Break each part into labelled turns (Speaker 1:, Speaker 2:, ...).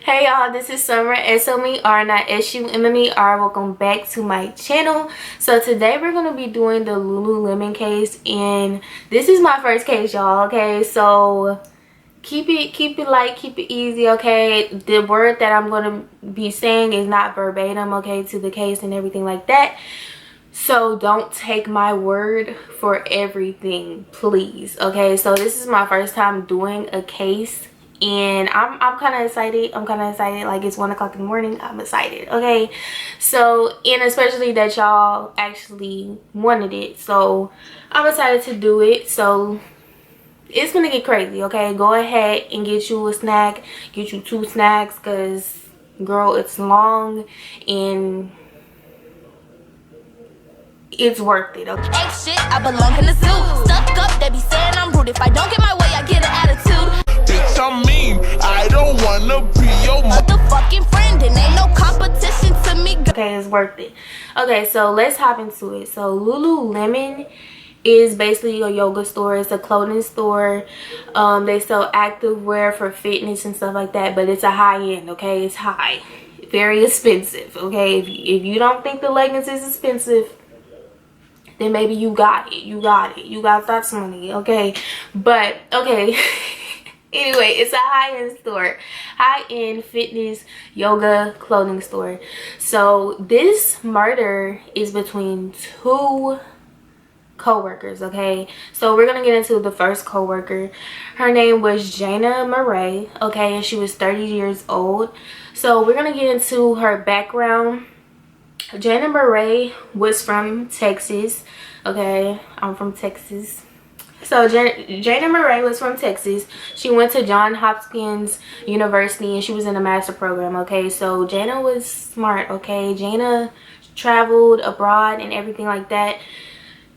Speaker 1: Hey y'all, this is Summer, S-O-M-E-R, not S-U-M-M-E-R. Welcome back to my channel. So today we're going to be doing the Lululemon case, and this is my first case, y'all, okay? So keep it light, keep it easy, okay? The word that I'm going to be saying is not verbatim, okay, to the case and everything like that. So don't take my word for everything, please, okay? So this is my first time doing a case, and I'm kind of excited. Like, it's 1 o'clock in the morning. I'm excited, okay? So, and especially that y'all actually wanted it, so I'm excited to do it. So it's gonna get crazy, okay? Go ahead and get you a snack, get you 2 snacks, because girl, it's long and it's worth it, okay?
Speaker 2: Ain't shit, I belong in the zoo. Stuck up, they be saying I'm rude. If I don't get my way, I get an attitude.
Speaker 3: Bitch, I'm mean. I don't wanna be your
Speaker 2: Motherfucking friend, and ain't no competition to me.
Speaker 1: Okay, it's worth it. Okay, so let's hop into it. So Lululemon is basically a yoga store. It's a clothing store. They sell active wear for fitness and stuff like that, but it's a high end, okay? It's high, very expensive, okay? If you don't think the leggings is expensive, then maybe you got it. You got that money, okay? But okay. Anyway, it's a high-end store, high-end fitness yoga clothing store. So this murder is between 2 co-workers, okay? So we're gonna get into the first co-worker. Her name was Jayna Murray, okay, and she was 30 years old. So we're gonna get into her background. Jayna Murray was from Texas, okay? I'm from Texas. So Jayna Murray was from Texas. She went to Johns Hopkins University, and she was in a master program, okay? So Jayna was smart, okay? Jayna traveled abroad and everything like that.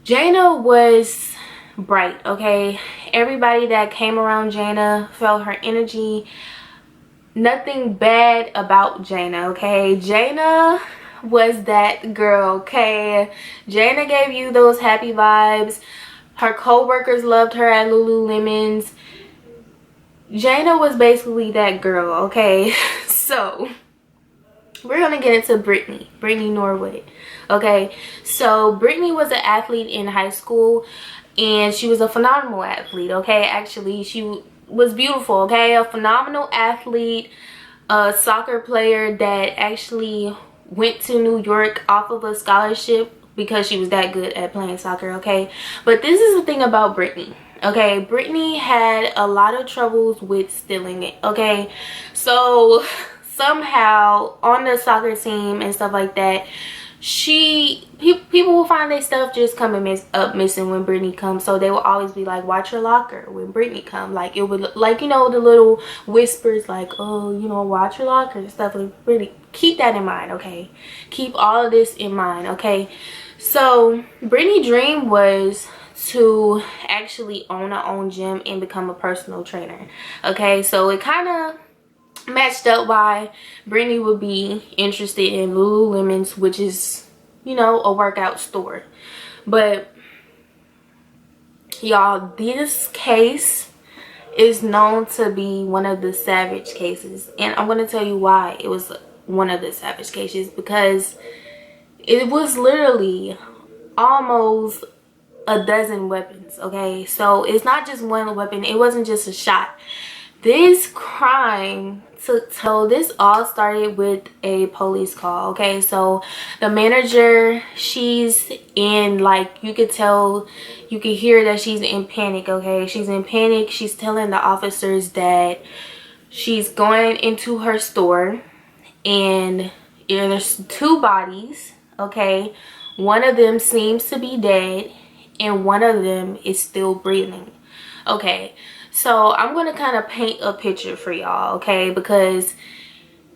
Speaker 1: Jayna was bright, okay? Everybody that came around Jayna felt her energy. Nothing bad about Jayna, okay? Jayna was that girl, okay? Jayna gave you those happy vibes. Her co-workers loved her at Lululemon's. Jayna was basically that girl, okay? So we're gonna get into Brittany Norwood, okay? So Brittany was an athlete in high school, and she was a phenomenal athlete, okay? Actually, she was beautiful, okay? A phenomenal athlete, a soccer player that actually went to New York off of a scholarship because she was that good at playing soccer, okay? But this is the thing about Brittany, okay? Brittany had a lot of troubles with stealing it, okay? So somehow on the soccer team and stuff like that, people will find their stuff just coming up missing when Brittany comes. So they will always be like, watch your locker when Brittany come. Like, it would, like, you know, the little whispers like, oh, you know, watch your locker and stuff. Like, Brittany, keep that in mind, okay? Keep all of this in mind, okay? So Brittany's dream was to actually own her own gym and become a personal trainer, okay? So it kind of matched up why Brittany would be interested in Lululemon's, which is, you know, a workout store. But y'all, this case is known to be one of the savage cases, and I'm going to tell you why it was one of the savage cases. Because it was literally almost a dozen weapons, okay? So it's not just one weapon. It wasn't just a shot. This crime so this all started with a police call, okay? So the manager, she's in, like, you could tell, you could hear that she's in panic, okay? She's in panic. She's telling the officers that she's going into her store, and there's 2 bodies, okay? One of them seems to be dead, and one of them is still breathing, okay? So I'm going to kind of paint a picture for y'all, okay? Because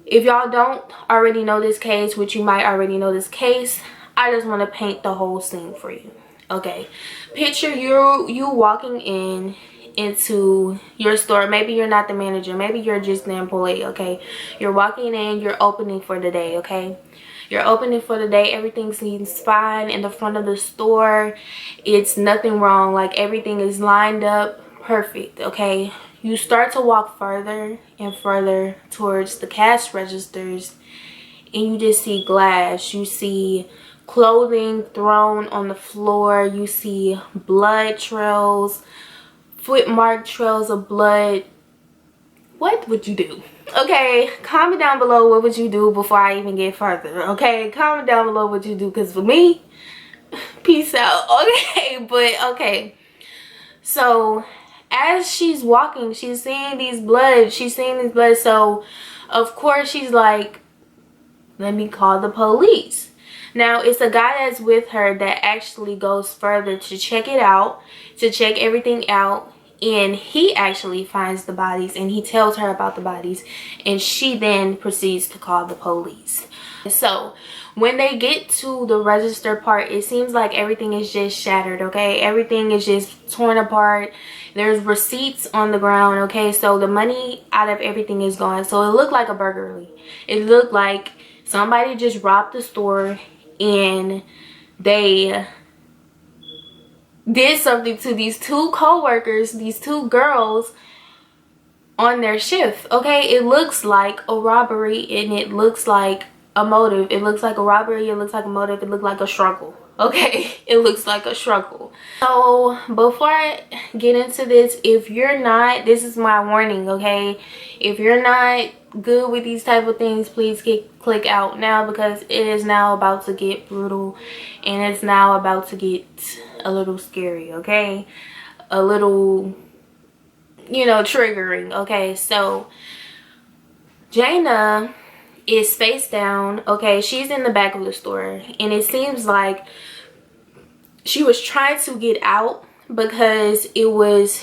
Speaker 1: if y'all don't already know this case, which you might already know this case, I just want to paint the whole scene for you, okay? Picture you walking into your store. Maybe you're not the manager. Maybe you're just the employee, okay? You're walking in. You're opening for the day, okay? You're opening for the day. Everything seems fine in the front of the store. It's nothing wrong. Like, everything is lined up perfect, okay? you start to walk further and further towards the cash registers, and you just see glass. You see clothing thrown on the floor. You see blood trails, footmark trails of blood. What would you do? Okay, comment down below what would you do before I even get further. Okay, comment down below what you do, because for me, peace out. Okay, but okay, so as she's walking, she's seeing these blood, so of course she's like, let me call the police. Now it's a guy that's with her that actually goes further to check it out, to check everything out, and he actually finds the bodies and he tells her about the bodies, and she then proceeds to call the police. So when they get to the register part, it seems like everything is just shattered. Okay, everything is just torn apart. There's receipts on the ground. Okay, so the money out of everything is gone. So it looked like a burglary. It looked like somebody just robbed the store and they did something to these two co-workers, these two girls on their shift. Okay, it looks like a robbery and it looks like a motive. It looks like a robbery, it looks like a motive, it looks like a struggle. Okay, it looks like a struggle. So before I get into this, if you're not, this is my warning, okay? If you're not good with these type of things, please click out now, because it is now about to get brutal and it's now about to get a little scary, okay? A little, you know, triggering. Okay, so Jayna is face down. Okay, she's in the back of the store, and it seems like she was trying to get out because it was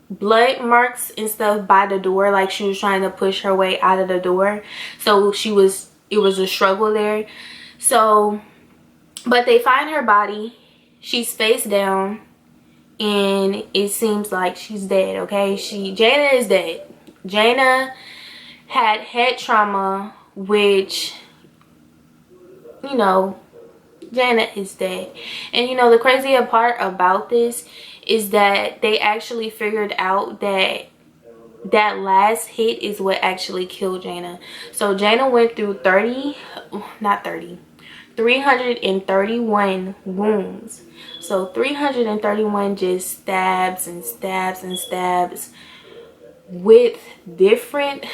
Speaker 1: blood marks and stuff by the door, like she was trying to push her way out of the door. So it was a struggle there. So but they find her body. She's face down and it seems like she's dead. Okay, Jayna is dead. Jayna had head trauma, which, you know, Jayna is dead. And you know, the crazier part about this is that they actually figured out that that last hit is what actually killed Jayna. So Jayna went through 331 wounds. So 331 just stabs and stabs and stabs with different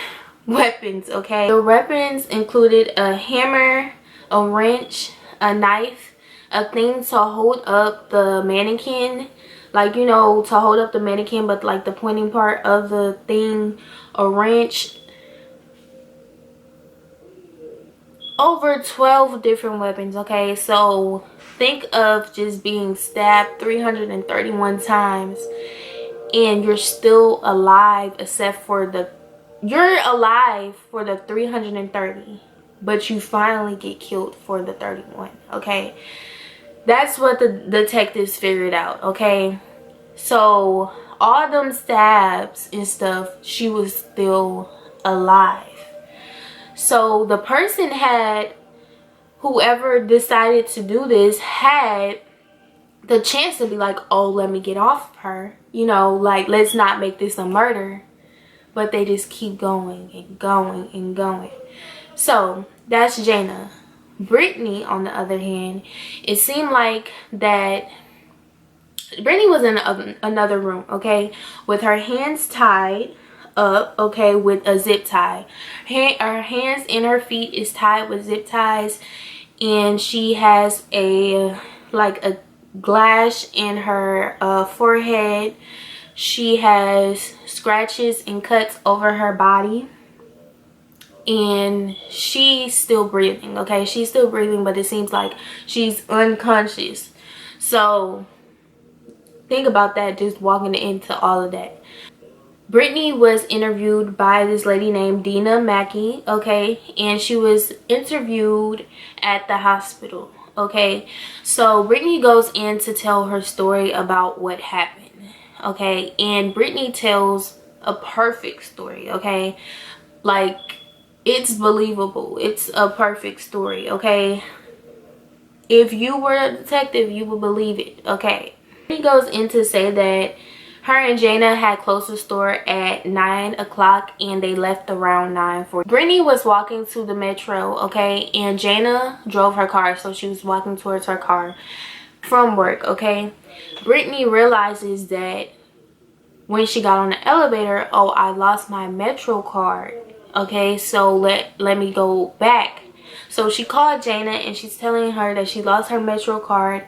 Speaker 1: weapons. Okay, the weapons included a hammer, a wrench, a knife, a thing to hold up the mannequin, like, you know, to hold up the mannequin, but like the pointing part of the thing, a wrench. Over 12 different weapons. Okay, so think of just being stabbed 331 times and you're still alive, except for you're alive for the 330, but you finally get killed for the 31. Okay, that's what the detectives figured out. Okay, so all them stabs and stuff, she was still alive. So the person whoever decided to do this had the chance to be like, oh, let me get off of her, you know, like, let's not make this a murder. But they just keep going and going and going. So that's Jayna. Brittany, on the other hand, it seemed like that Brittany was in another room, okay, with her hands tied up, okay, with a zip tie. Her hands and her feet is tied with zip ties, and she has a glass in her forehead. She has scratches and cuts over her body, and she's still breathing. Okay, she's still breathing, but it seems like she's unconscious. So think about that, just walking into all of that. Brittany was interviewed by this lady named Jayna Murray, okay, and she was interviewed at the hospital. Okay, so Brittany goes in to tell her story about what happened. Okay, and Brittany tells a perfect story. Okay, like, it's believable. It's a perfect story. Okay, if you were a detective, you would believe it. Okay, Brittany goes in to say that Her and Jayna had closed the store at 9 o'clock and they left around 9:40. Brittany was walking to the metro, okay, and Jayna drove her car, so she was walking towards her car from work, okay. Brittany realizes that when she got on the elevator, oh, I lost my metro card, okay, so let me go back. So she called Jayna and she's telling her that she lost her metro card,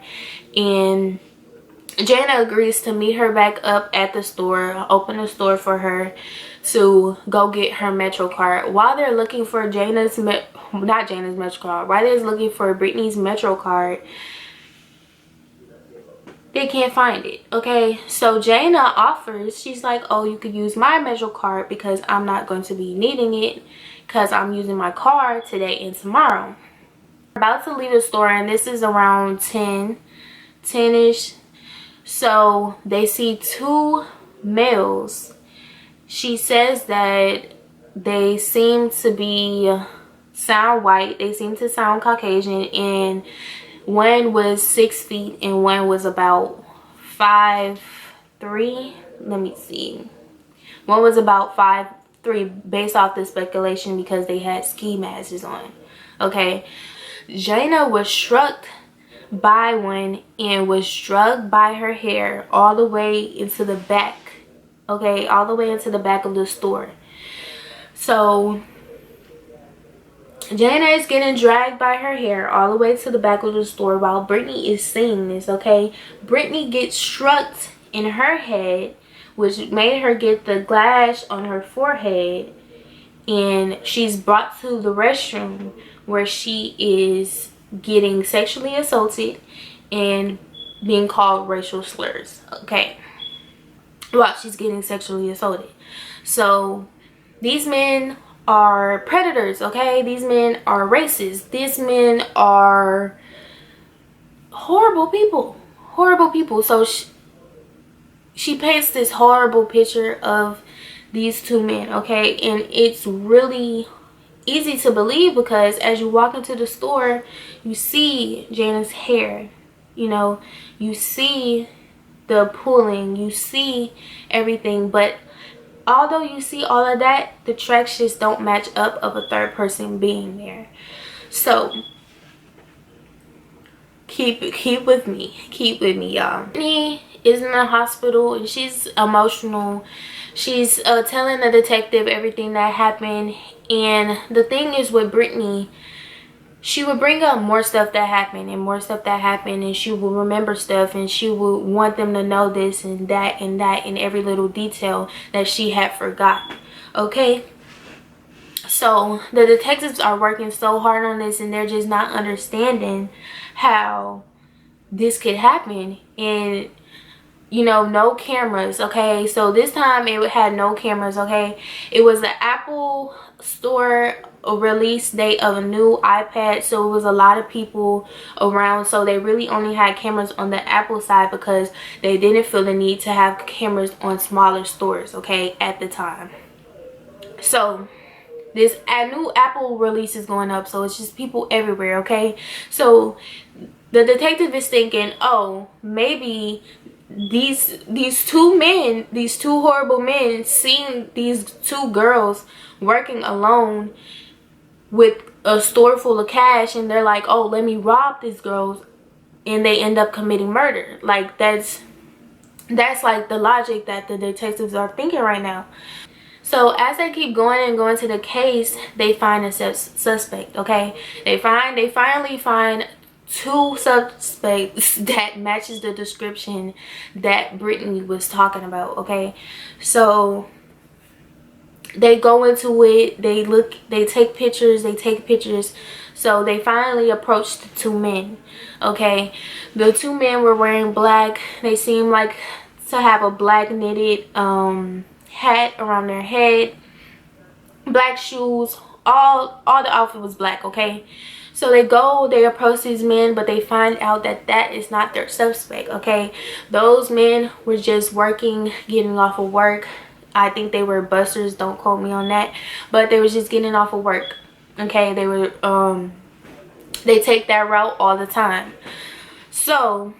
Speaker 1: and Jayna agrees to meet her back up at the store, open the store for her to go get her metro card. While they're looking for while they're looking for Brittany's metro card, they can't find it, okay. So Jayna offers, she's like, oh, you could use my metro card because I'm not going to be needing it because I'm using my car today and tomorrow. About to leave the store, and this is around 10-ish. So they see two males. She says that they seem to sound white, they seem to sound Caucasian, and one was 6 feet and one was about 5'3". Let me see. One was about 5'3" based off the speculation because they had ski masks on. Okay. Jayna was struck by one and was drugged by her hair all the way into the back. Okay, all the way into the back of the store. So Jayna is getting dragged by her hair all the way to the back of the store while Brittany is seeing this, okay. Brittany gets struck in her head, which made her get the gash on her forehead, and she's brought to the restroom where she is getting sexually assaulted and being called racial slurs, okay, while she's getting sexually assaulted. So these men are predators, okay. These men are racist. These men are horrible people. So she paints this horrible picture of these two men, okay, and it's really easy to believe because as you walk into the store, you see Jayna's hair, you know, you see the pulling, you see everything, but although you see all of that, the tracks just don't match up of a third person being there. So keep with me, y'all. Brittany is in the hospital and she's emotional. She's telling the detective everything that happened, and the thing is with Brittany, she would bring up more stuff that happened and more stuff that happened, and she will remember stuff, and she would want them to know this and that and that and every little detail that she had forgot, okay. So the detectives are working so hard on this, and they're just not understanding how this could happen. And you know, no cameras, okay. So this time it had no cameras, okay. It was the Apple store release date of a new iPad, so it was a lot of people around, so they really only had cameras on the Apple side because they didn't feel the need to have cameras on smaller stores, okay, at the time. So this new Apple release is going up, so it's just people everywhere, okay. So the detective is thinking, oh, maybe these two horrible men seeing these two girls working alone with a store full of cash, and they're like, oh, let me rob these girls, and they end up committing murder. Like that's like the logic that the detectives are thinking right now. So as they keep going and going to the case, they find a suspect, okay. They finally find two suspects that matches the description that Brittany was talking about, okay. So they go into it, they look, they take pictures. So they finally approached the two men, okay. The two men were wearing black. They seemed like to have a black knitted hat around their head, black shoes, all the outfit was black, okay. So they approach these men, but they find out that that is not their suspect, okay. Those men were just working, getting off of work. I think they were busters, don't quote me on that, but they were just getting off of work, okay. They were they take that route all the time. So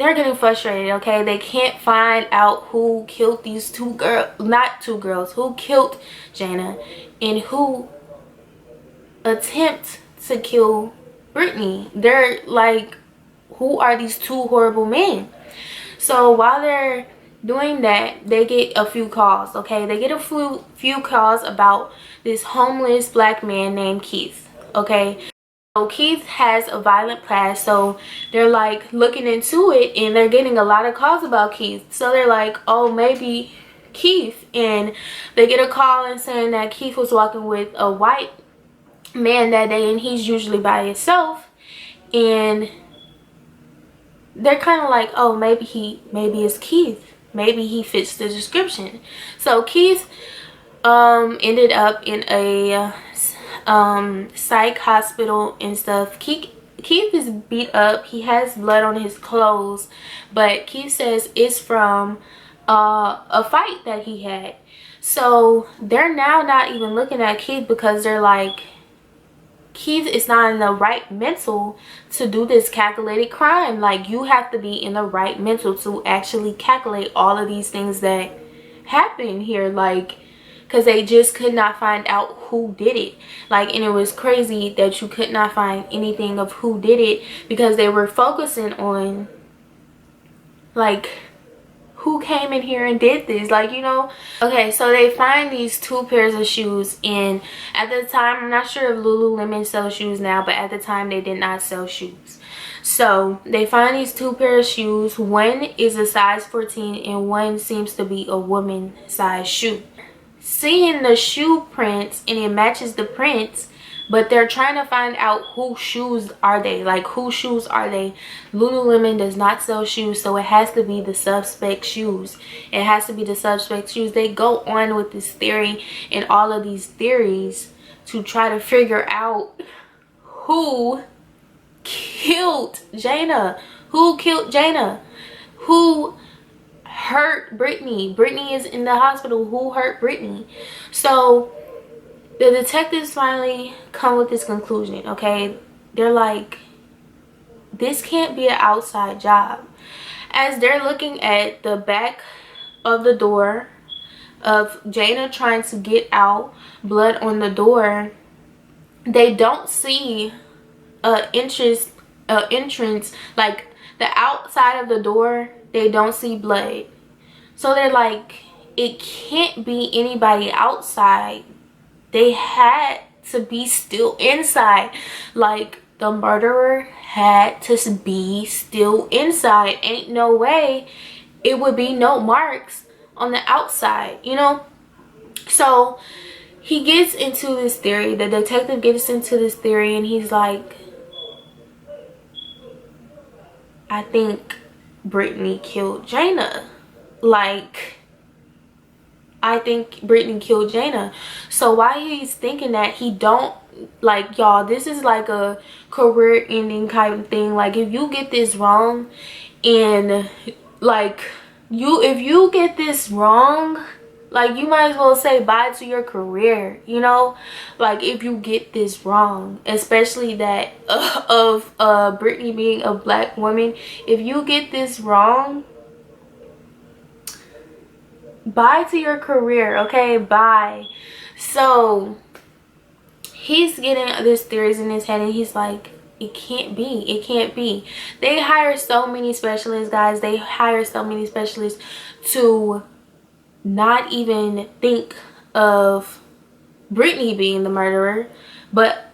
Speaker 1: they're getting frustrated, okay? They can't find out who killed these two girls, not two girls, who killed Jayna and who attempt to kill Brittany. They're like, who are these two horrible men? So while they're doing that, they get a few calls, okay? They get a few calls about this homeless black man named Keith, okay? So Keith has a violent past, so they're like looking into it, and they're getting a lot of calls about Keith. So they're like, oh, maybe Keith. And they get a call and saying that Keith was walking with a white man that day, and he's usually by himself. And they're kind of like, oh, maybe it's Keith. Maybe he fits the description. So Keith ended up in a psych hospital and stuff. Keith is beat up. He has blood on his clothes, but Keith says it's from a fight that he had. So they're now not even looking at Keith because they're like, Keith is not in the right mental to do this calculated crime. Like, you have to be in the right mental to actually calculate all of these things that happen here. Like, because they just could not find out who did it. Like, and it was crazy that you could not find anything of who did it because they were focusing on, like, who came in here and did this, like, you know. Okay, so they find these two pairs of shoes, and at the time, I'm not sure if Lululemon sells shoes now, but at the time they did not sell shoes. So they find these two pairs of shoes. One is a size 14 and one seems to be a woman size shoe. Seeing the shoe prints, and it matches the prints, but they're trying to find out whose shoes are they, like whose shoes are they. Lululemon does not sell shoes, so it has to be the suspect shoes. It has to be the suspect shoes. They go on with this theory and all of these theories to try to figure out who killed Jayna, who killed Jayna, who hurt Brittany. Brittany is in the hospital. Who hurt Brittany? So the detectives finally come with this conclusion, okay? They're like, this can't be an outside job. As they're looking at the back of the door of Jayna trying to get out, blood on the door, they don't see an entrance, like the outside of the door, they don't see blood. So they're like, it can't be anybody outside. They had to be still inside. Like, the murderer had to be still inside. Ain't no way it would be no marks on the outside, you know. So he gets into this theory, the detective gets into this theory, and he's like, I think Brittany killed Jayna. Like, I think Brittany killed Jayna. So while he's thinking that, he don't, like, y'all, this is like a career ending kind of thing. Like, if you get this wrong, and like, if you get this wrong, like, you might as well say bye to your career, you know. Like, if you get this wrong, especially that of Brittany being a black woman, if you get this wrong, bye to your career, okay? Bye. So he's getting these theories in his head, and he's like, it can't be, it can't be. They hire so many specialists, guys. They hire so many specialists to not even think of Brittany being the murderer, but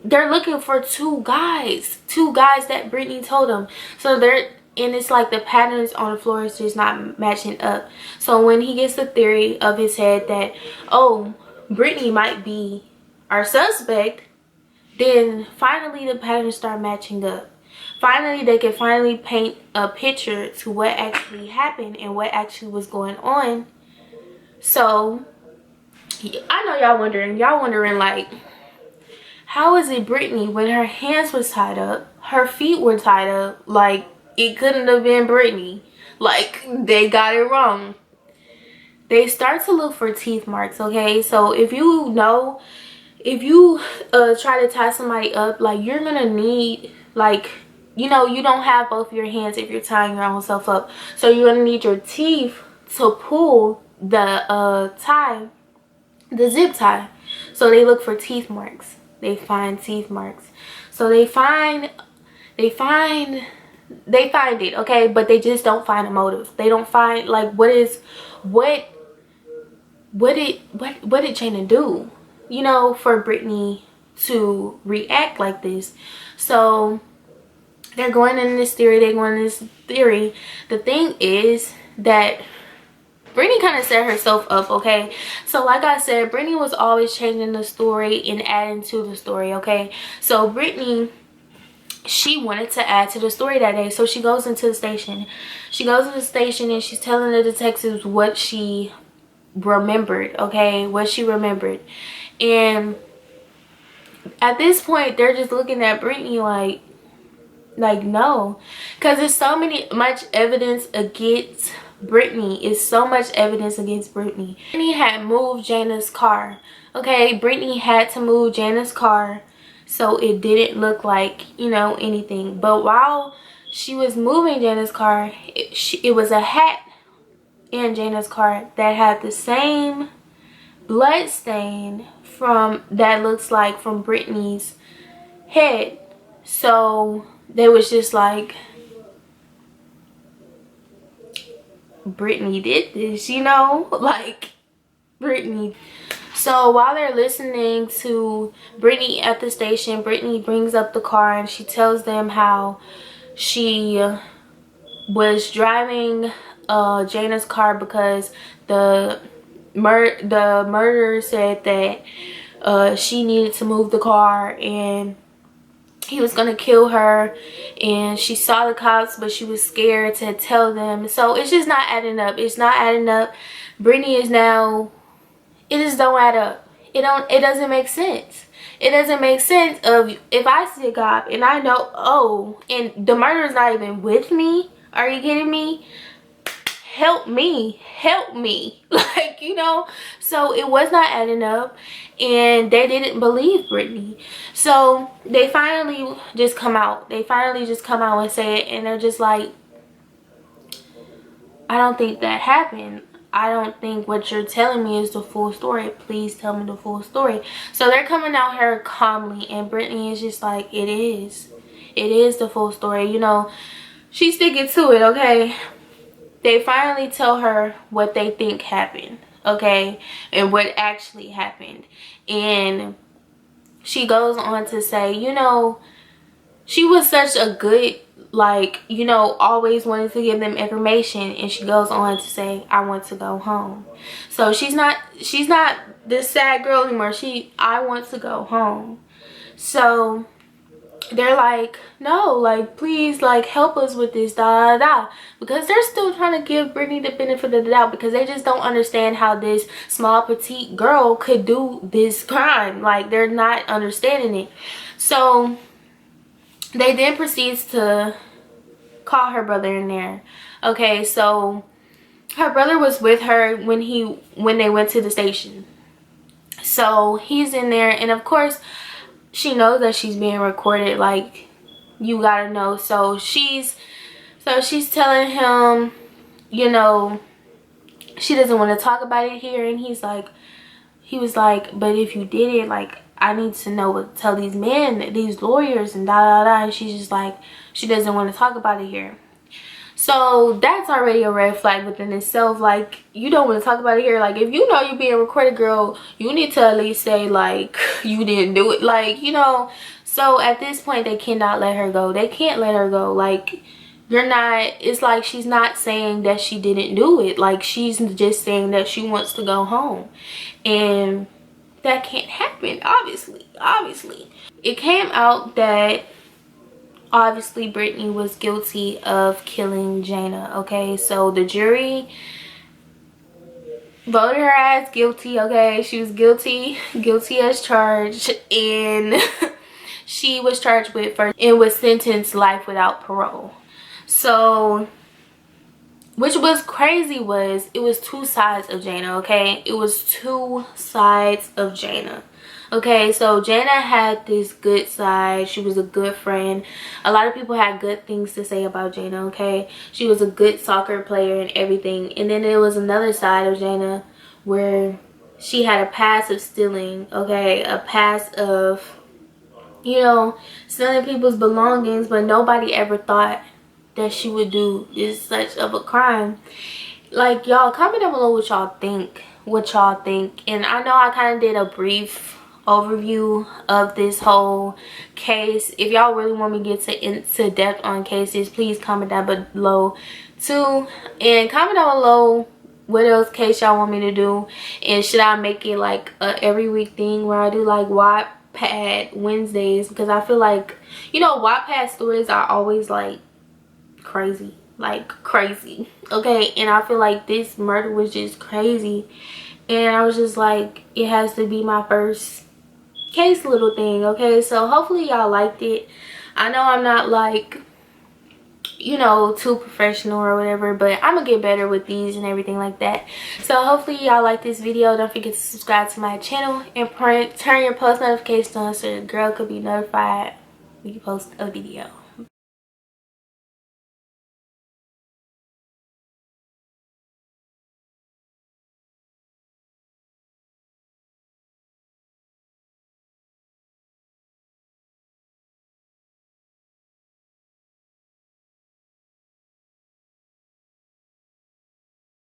Speaker 1: they're looking for two guys that Brittany told them. So they're, and it's like the patterns on the floor is just not matching up. So when he gets the theory of his head that, oh, Brittany might be our suspect, then finally the patterns start matching up. Finally, they can finally paint a picture to what actually happened and what actually was going on. So I know y'all wondering like, how is it Brittany when her hands was tied up, her feet were tied up? Like, it couldn't have been Brittany. Like, they got it wrong. They start to look for teeth marks, okay? So if you know, if you try to tie somebody up, like, you're gonna need like you know, you don't have both your hands if you're tying your own self up. So you're gonna need your teeth to pull the tie, the zip tie. So they look for teeth marks. They find teeth marks. So they find it, okay, but they just don't find a motive. They don't find, like, what did Jayna do, you know, for Brittany to react like this. So they're going in this theory, The thing is that Brittany kind of set herself up, okay? So like I said, Brittany was always changing the story and adding to the story, okay? So Brittany, she wanted to add to the story that day. So she goes into the station. And she's telling the detectives what she remembered, okay? What she remembered. And at this point, they're just looking at Brittany like no. Because there's much evidence against Brittany. Brittany had moved Jayna's car, okay? Brittany had to move Jayna's car so it didn't look like, you know, anything. But while she was moving Jayna's car, it was a hat in Jayna's car that had the same blood stain that looks like from Brittany's head. So they was just like, Brittany did this, you know, like Brittany. So while they're listening to Brittany at the station, Brittany brings up the car and she tells them how she was driving Jayna's car because the murderer said that she needed to move the car and he was gonna kill her, and she saw the cops but she was scared to tell them. So it's just not adding up. Brittany is now, it just don't add up. It doesn't make sense. Of, if I see a cop and I know, oh, and the murderer's not even with me, are you kidding me? Help me, like, you know. So it was not adding up, and they didn't believe Brittany. So they finally just come out and say it, and they're just like, I don't think that happened. I don't think what you're telling me is the full story. Please tell me the full story. So they're coming out here calmly, and Brittany is just like, it is the full story, you know. She's sticking to it, okay. They finally tell her what they think happened, okay, and what actually happened. And she goes on to say, you know, she was such a good, like, you know, always wanted to give them information. And she goes on to say, I want to go home. So she's not this sad girl anymore. I want to go home. So they're like, no, like, please, like, help us with this, da da da, because they're still trying to give Brittany the benefit of the doubt, because they just don't understand how this small petite girl could do this crime. Like, they're not understanding it. So they then proceeds to call her brother in there. Okay, so her brother was with her when they went to the station. So he's in there, and of course she knows that she's being recorded, like, you gotta know. So she's telling him, you know, she doesn't want to talk about it here. And he was like, but if you did it, like, I need to know what to tell these men, these lawyers, and da da da. And she's just like, she doesn't want to talk about it here. So that's already a red flag within itself. Like, you don't want to talk about it here. Like, if you know you're being recorded, girl, you need to at least say, like, you didn't do it. Like, you know. So at this point, they cannot let her go. They can't let her go. Like, it's like she's not saying that she didn't do it. Like, she's just saying that she wants to go home. And that can't happen, obviously. It came out that obviously Brittany was guilty of killing Jayna, okay? So the jury voted her as guilty, okay? She was guilty as charged, and she was charged with first and was sentenced life without parole. So which was crazy, was it was two sides of Jayna, okay? It was two sides of Jayna. Okay, so Jayna had this good side. She was a good friend. A lot of people had good things to say about Jayna, okay? She was a good soccer player and everything. And then there was another side of Jayna where she had a past of stealing, okay? A past of, you know, stealing people's belongings, but nobody ever thought that she would do this such of a crime. Like, y'all, comment down below what y'all think. And I know I kind of did a brief overview of this whole case. If y'all really want me to get into depth on cases, please comment down below too, and comment down below what else case y'all want me to do, and should I make it like a every week thing where I do like Wattpad Wednesdays, because I feel like, you know, Wattpad stories are always like crazy, okay? And I feel like this murder was just crazy, and I was just like, it has to be my first case little thing, okay? So hopefully y'all liked it. I know I'm not like, you know, too professional or whatever, but I'm gonna get better with these and everything like that. So hopefully y'all like this video. Don't forget to subscribe to my channel and turn your post notifications on so your girl could be notified when you post a video.